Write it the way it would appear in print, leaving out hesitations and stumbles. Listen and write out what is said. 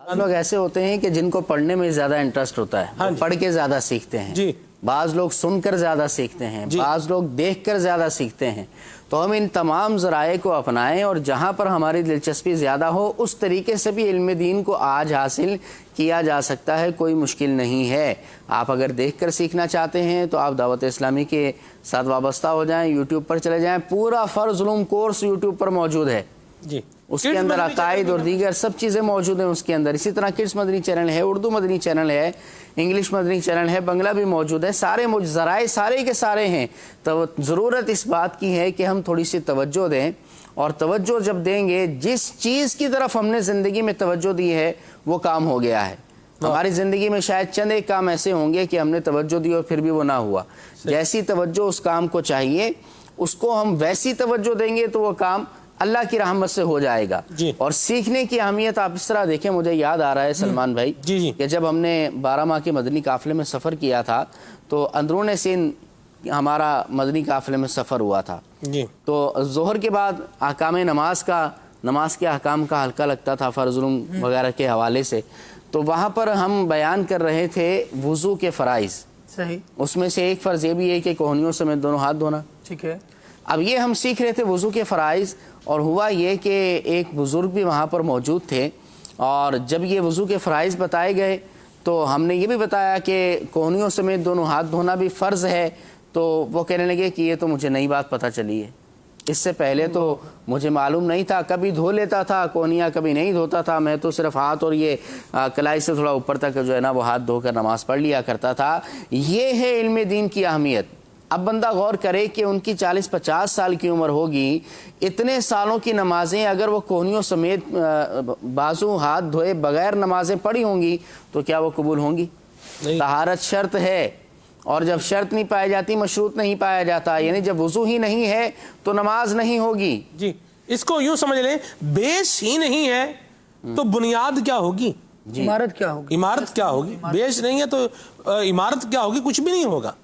लोग ऐसे होते हैं कि जिनको पढ़ने में ज्यादा इंटरेस्ट होता है, वो पढ़ के ज्यादा सीखते हैं जी। बाज लोग सुनकर ज्यादा सीखते हैं, बाज लोग देखकर ज्यादा सीखते हैं। तो हम इन तमाम ज़राए को अपनाएं और जहाँ पर हमारी दिलचस्पी ज़्यादा हो उस तरीके से भी इल्म दीन को आज हासिल किया जा सकता है, कोई मुश्किल नहीं है। आप अगर देखकर सीखना चाहते हैं तो आप दावत इस्लामी के साथ वाबस्ता हो जाएं, यूट्यूब पर चले जाएं, पूरा फ़र्ज़ उलूम कोर्स यूट्यूब पर मौजूद है जी। उसके अंदर अकायद और दीगर सब चीज़ें मौजूद हैं उसके अंदर। इसी तरह किड्स मदनी चैनल है, उर्दू मदनी चैनल है, इंग्लिश मदनी चैनल है, बंगला भी मौजूद है। सारे ज़राए सारे के सारे हैं। तो ज़रूरत इस बात की है कि हम थोड़ी सी तवज्जो दें, और तवज्जो जब देंगे, जिस चीज़ की तरफ हमने ज़िंदगी में तवज्जो दी है वो काम हो गया है। हमारी ज़िंदगी में शायद चंद एक काम ऐसे होंगे कि हमने तवज्जो दी और फिर भी वो ना हुआ। जैसी तवज्जो उस काम को चाहिए, उसको हम वैसी तवज्जो देंगे तो वो काम अल्लाह की रहमत से हो जाएगा। और सीखने की अहमियत आप इस तरह देखें, मुझे याद आ रहा है सलमान भाई कि जब हमने 12 माह के मदनी काफ़िले में सफ़र किया था तो अंदरून सिंध हमारा मदनी काफ़िले में सफ़र हुआ था जी। तो ज़ोहर के बाद अहकाम नमाज के अहकाम का हल्का लगता था फ़र्ज़ुलूम वगैरह के हवाले से। तो वहाँ पर हम बयान कर रहे थे वुज़ू के फ़राइज़। सही। उसमें से एक फ़र्ज़ ये भी है कि कोहनियों समेत दोनों हाथ धोना। ठीक है। अब ये हम सीख रहे थे वुज़ू के फ़राइज़, और हुआ ये कि एक बुज़ुर्ग भी वहाँ पर मौजूद थे, और जब ये वुज़ू के फ़राइज़ बताए गए तो हमने ये भी बताया कि कोहनियों समेत दोनों हाथ धोना भी फ़र्ज़ है। तो वो कहने लगे कि ये तो मुझे नई बात पता चली है, इससे पहले तो मुझे मालूम नहीं था। कभी धो लेता था कोहनियाँ, कभी नहीं धोता था। मैं तो सिर्फ हाथ और ये कलाई से थोड़ा ऊपर तक जो है ना वो हाथ धोकर नमाज़ पढ़ लिया करता था। ये है इल्म दीन की अहमियत। अब बंदा गौर करे कि उनकी 40-50 साल की उम्र होगी, इतने सालों की नमाजें अगर वो कोहनियों समेत बाजू हाथ धोए बगैर नमाजें पढ़ी होंगी तो क्या वो कबूल होंगी? तहारत शर्त है, और जब शर्त नहीं पाई जाती मशरूत नहीं पाया जाता, यानी जब वुज़ू ही नहीं है तो नमाज नहीं होगी जी। इसको यूं समझ लें, बेस ही नहीं है तो बुनियाद क्या होगी? इमारत क्या होगी? इमारत क्या होगी? बेस नहीं है तो इमारत क्या होगी? कुछ भी नहीं होगा।